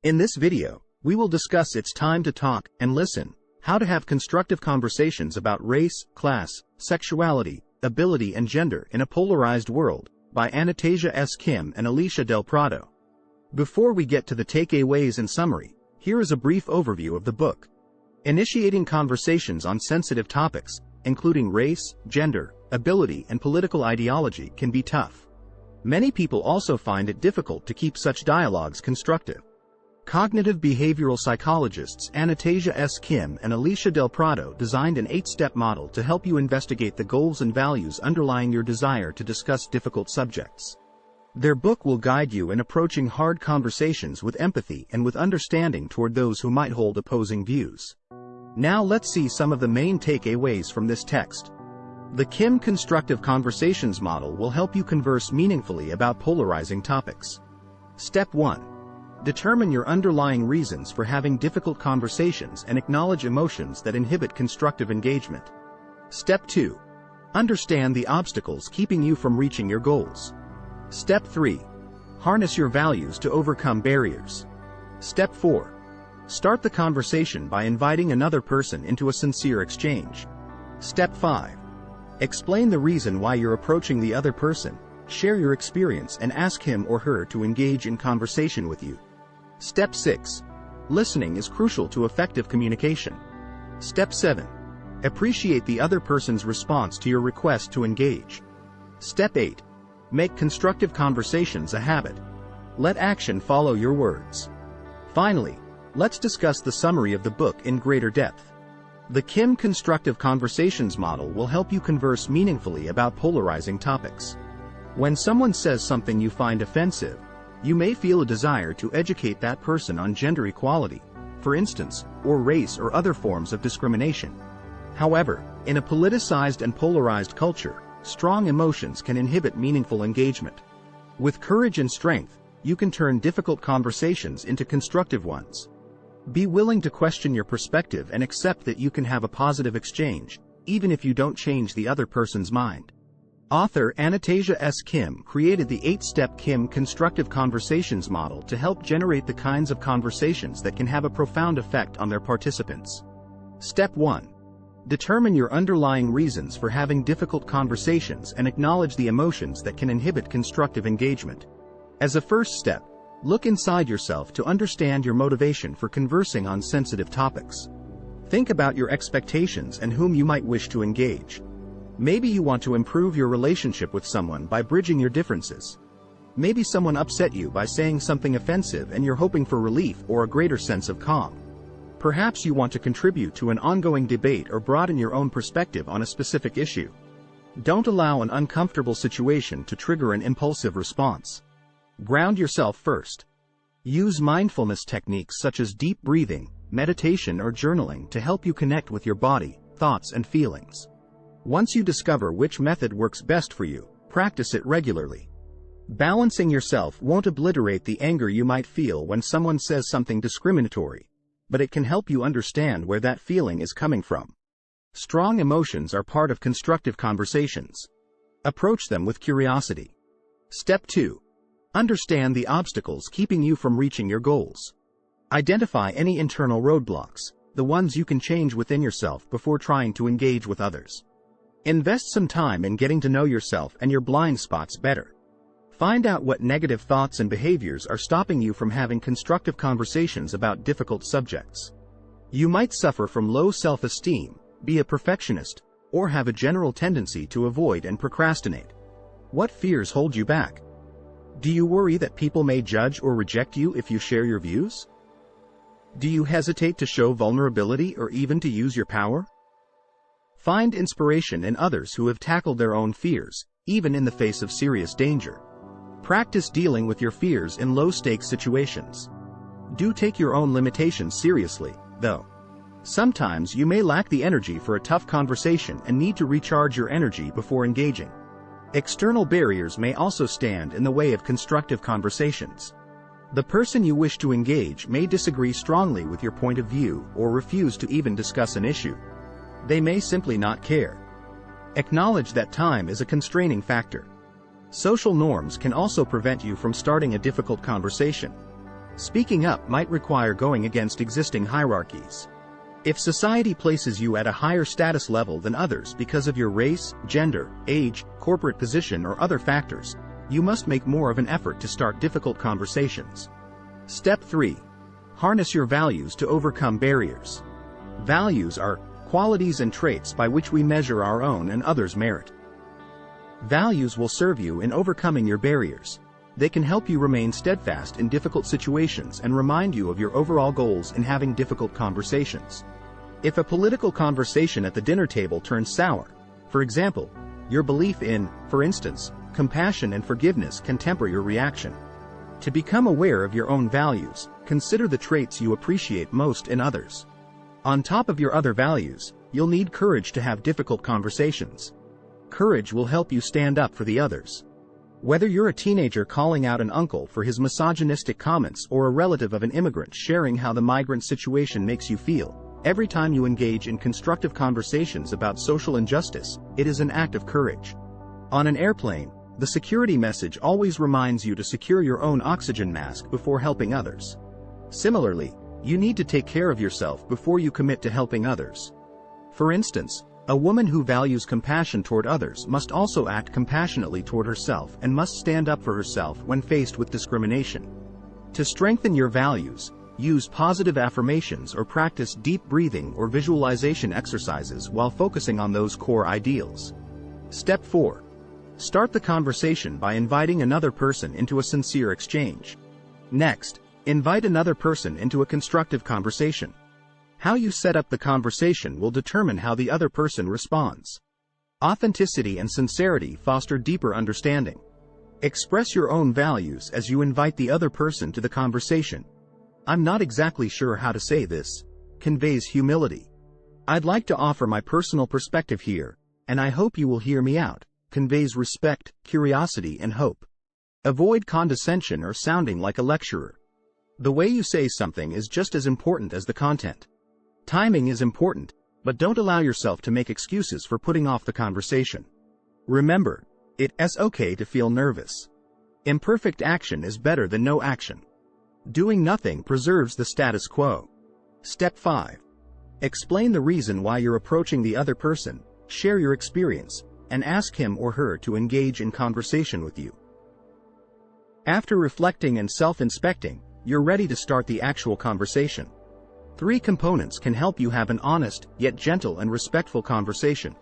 In this video, we will discuss It's Time to Talk and Listen, how to have constructive conversations about race, class, sexuality, ability and gender in a polarized world, by Anatasia S. Kim and Alicia del Prado. Before we get to the takeaways and summary, here is a brief overview of the book. Initiating conversations on sensitive topics, including race, gender, ability and political ideology, can be tough. Many people also find it difficult to keep such dialogues constructive. Cognitive behavioral psychologists Anatasia S. Kim and Alicia del Prado designed an 8-step model to help you investigate the goals and values underlying your desire to discuss difficult subjects. Their book will guide you in approaching hard conversations with empathy and with understanding toward those who might hold opposing views. Now let's see some of the main takeaways from this text. The Kim Constructive Conversations model will help you converse meaningfully about polarizing topics. Step 1. Determine your underlying reasons for having difficult conversations and acknowledge emotions that inhibit constructive engagement. Step 2. Understand the obstacles keeping you from reaching your goals. Step 3. Harness your values to overcome barriers. Step 4. Start the conversation by inviting another person into a sincere exchange. Step 5. Explain the reason why you're approaching the other person, share your experience and ask him or her to engage in conversation with you. Step 6. Listening is crucial to effective communication. Step 7. Appreciate the other person's response to your request to engage. Step 8. Make constructive conversations a habit. Let action follow your words. Finally, let's discuss the summary of the book in greater depth. The Kim Constructive Conversations model will help you converse meaningfully about polarizing topics. When someone says something you find offensive, you may feel a desire to educate that person on gender equality, for instance, or race or other forms of discrimination. However, in a politicized and polarized culture, strong emotions can inhibit meaningful engagement. With courage and strength, you can turn difficult conversations into constructive ones. Be willing to question your perspective and accept that you can have a positive exchange, even if you don't change the other person's mind. Author Anatasia S. Kim created the 8-step Kim Constructive Conversations model to help generate the kinds of conversations that can have a profound effect on their participants. Step 1. Determine your underlying reasons for having difficult conversations and acknowledge the emotions that can inhibit constructive engagement. As a first step, look inside yourself to understand your motivation for conversing on sensitive topics. Think about your expectations and whom you might wish to engage. Maybe you want to improve your relationship with someone by bridging your differences. Maybe someone upset you by saying something offensive and you're hoping for relief or a greater sense of calm. Perhaps you want to contribute to an ongoing debate or broaden your own perspective on a specific issue. Don't allow an uncomfortable situation to trigger an impulsive response. Ground yourself first. Use mindfulness techniques such as deep breathing, meditation or journaling to help you connect with your body, thoughts and feelings. Once you discover which method works best for you, practice it regularly. Balancing yourself won't obliterate the anger you might feel when someone says something discriminatory, but it can help you understand where that feeling is coming from. Strong emotions are part of constructive conversations. Approach them with curiosity. Step 2. Understand the obstacles keeping you from reaching your goals. Identify any internal roadblocks, the ones you can change within yourself before trying to engage with others. Invest some time in getting to know yourself and your blind spots better. Find out what negative thoughts and behaviors are stopping you from having constructive conversations about difficult subjects. You might suffer from low self-esteem, be a perfectionist, or have a general tendency to avoid and procrastinate. What fears hold you back? Do you worry that people may judge or reject you if you share your views? Do you hesitate to show vulnerability or even to use your power? Find inspiration in others who have tackled their own fears, even in the face of serious danger. Practice dealing with your fears in low-stakes situations. Do take your own limitations seriously, though. Sometimes you may lack the energy for a tough conversation and need to recharge your energy before engaging. External barriers may also stand in the way of constructive conversations. The person you wish to engage may disagree strongly with your point of view or refuse to even discuss an issue. They may simply not care. Acknowledge that time is a constraining factor. Social norms can also prevent you from starting a difficult conversation. Speaking up might require going against existing hierarchies. If society places you at a higher status level than others because of your race, gender, age, corporate position, or other factors, you must make more of an effort to start difficult conversations. Step 3. Harness your values to overcome barriers. Values are qualities and traits by which we measure our own and others' merit. Values will serve you in overcoming your barriers. They can help you remain steadfast in difficult situations and remind you of your overall goals in having difficult conversations. If a political conversation at the dinner table turns sour, for example, your belief in, for instance, compassion and forgiveness can temper your reaction. To become aware of your own values, consider the traits you appreciate most in others. On top of your other values, you'll need courage to have difficult conversations. Courage will help you stand up for the others. Whether you're a teenager calling out an uncle for his misogynistic comments or a relative of an immigrant sharing how the migrant situation makes you feel, every time you engage in constructive conversations about social injustice, it is an act of courage. On an airplane, the security message always reminds you to secure your own oxygen mask before helping others. Similarly, you need to take care of yourself before you commit to helping others. For instance, a woman who values compassion toward others must also act compassionately toward herself and must stand up for herself when faced with discrimination. To strengthen your values, use positive affirmations or practice deep breathing or visualization exercises while focusing on those core ideals. Step 4. Start the conversation by inviting another person into a sincere exchange. Next, invite another person into a constructive conversation. How you set up the conversation will determine how the other person responds. Authenticity and sincerity foster deeper understanding. Express your own values as you invite the other person to the conversation. "I'm not exactly sure how to say this," conveys humility. "I'd like to offer my personal perspective here, and I hope you will hear me out," conveys respect, curiosity, and hope. Avoid condescension or sounding like a lecturer. The way you say something is just as important as the content. Timing is important, but don't allow yourself to make excuses for putting off the conversation. Remember, it's okay to feel nervous. Imperfect action is better than no action. Doing nothing preserves the status quo. Step 5. Explain the reason why you're approaching the other person, share your experience, and ask him or her to engage in conversation with you. After reflecting and self-inspecting, you're ready to start the actual conversation. 3 components can help you have an honest, yet gentle and respectful conversation.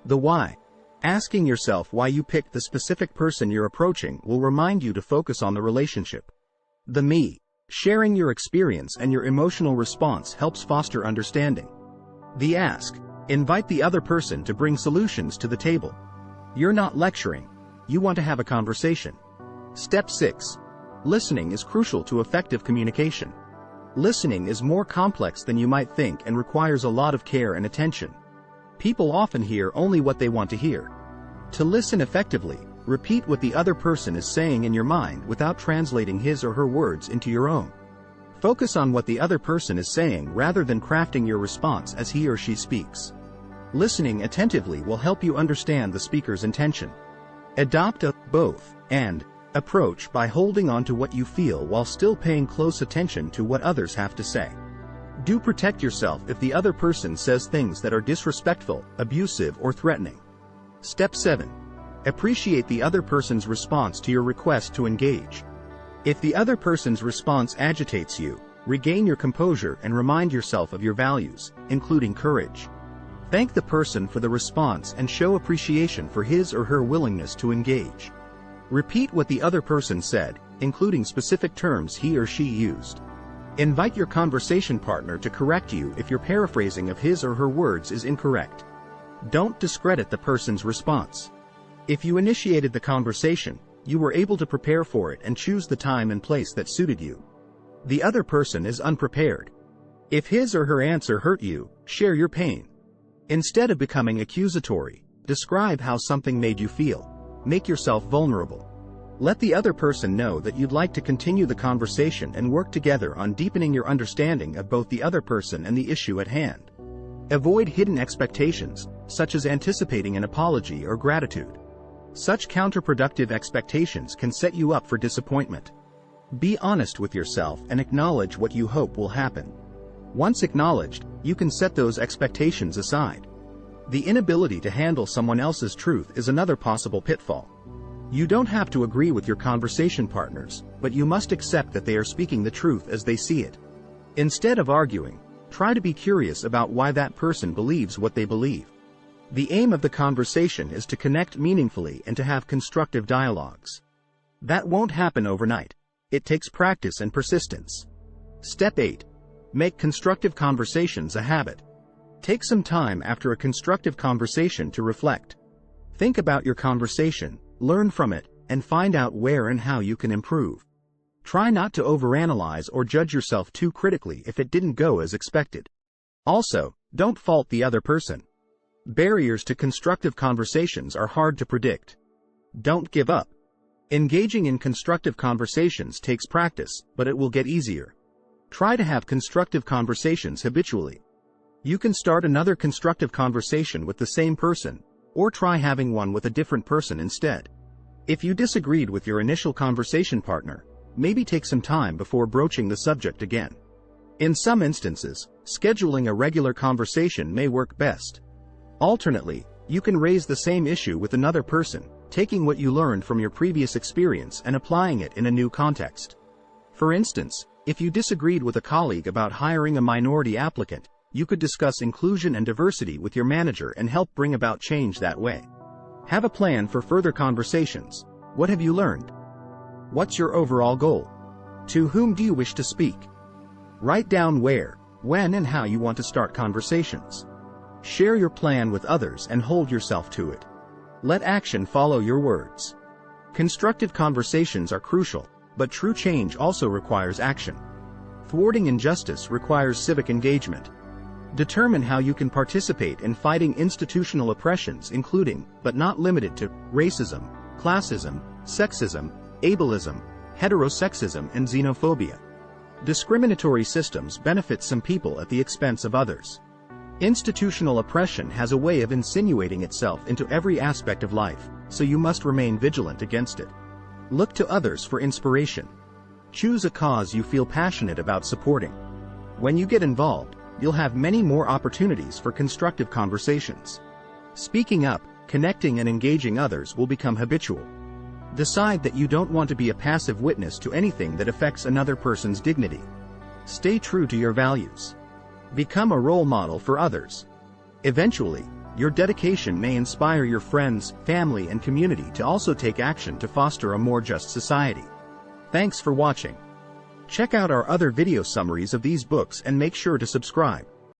The why. Asking yourself why you picked the specific person you're approaching will remind you to focus on the relationship. The me. Sharing your experience and your emotional response helps foster understanding. The ask. Invite the other person to bring solutions to the table. You're not lecturing. You want to have a conversation. Step 6. Listening is crucial to effective communication. Listening is more complex than you might think and requires a lot of care and attention. People often hear only what they want to hear. To listen effectively, repeat what the other person is saying in your mind without translating his or her words into your own. Focus on what the other person is saying rather than crafting your response as he or she speaks. Listening attentively will help you understand the speaker's intention. Adopt a both and approach by holding on to what you feel while still paying close attention to what others have to say. Do protect yourself if the other person says things that are disrespectful, abusive, or threatening. Step 7. Appreciate the other person's response to your request to engage. If the other person's response agitates you, regain your composure and remind yourself of your values, including courage. Thank the person for the response and show appreciation for his or her willingness to engage. Repeat what the other person said, including specific terms he or she used. Invite your conversation partner to correct you if your paraphrasing of his or her words is incorrect. Don't discredit the person's response. If you initiated the conversation, you were able to prepare for it and choose the time and place that suited you. The other person is unprepared. If his or her answer hurt you, share your pain. Instead of becoming accusatory, describe how something made you feel. Make yourself vulnerable. Let the other person know that you'd like to continue the conversation and work together on deepening your understanding of both the other person and the issue at hand. Avoid hidden expectations, such as anticipating an apology or gratitude. Such counterproductive expectations can set you up for disappointment. Be honest with yourself and acknowledge what you hope will happen. Once acknowledged, you can set those expectations aside. The inability to handle someone else's truth is another possible pitfall. You don't have to agree with your conversation partners, but you must accept that they are speaking the truth as they see it. Instead of arguing, try to be curious about why that person believes what they believe. The aim of the conversation is to connect meaningfully and to have constructive dialogues. That won't happen overnight. It takes practice and persistence. Step 8. Make constructive conversations a habit. Take some time after a constructive conversation to reflect. Think about your conversation, learn from it, and find out where and how you can improve. Try not to overanalyze or judge yourself too critically if it didn't go as expected. Also, don't fault the other person. Barriers to constructive conversations are hard to predict. Don't give up. Engaging in constructive conversations takes practice, but it will get easier. Try to have constructive conversations habitually. You can start another constructive conversation with the same person, or try having one with a different person instead. If you disagreed with your initial conversation partner, maybe take some time before broaching the subject again. In some instances, scheduling a regular conversation may work best. Alternately, you can raise the same issue with another person, taking what you learned from your previous experience and applying it in a new context. For instance, if you disagreed with a colleague about hiring a minority applicant, you could discuss inclusion and diversity with your manager and help bring about change that way. Have a plan for further conversations. What have you learned? What's your overall goal? To whom do you wish to speak? Write down where, when, and how you want to start conversations. Share your plan with others and hold yourself to it. Let action follow your words. Constructive conversations are crucial, but true change also requires action. Thwarting injustice requires civic engagement. Determine how you can participate in fighting institutional oppressions including, but not limited to, racism, classism, sexism, ableism, heterosexism, and xenophobia. Discriminatory systems benefit some people at the expense of others. Institutional oppression has a way of insinuating itself into every aspect of life, so you must remain vigilant against it. Look to others for inspiration. Choose a cause you feel passionate about supporting. When you get involved, you'll have many more opportunities for constructive conversations. Speaking up, connecting, and engaging others will become habitual. Decide that you don't want to be a passive witness to anything that affects another person's dignity. Stay true to your values. Become a role model for others. Eventually, your dedication may inspire your friends, family, and community to also take action to foster a more just society. Thanks for watching. Check out our other video summaries of these books and make sure to subscribe.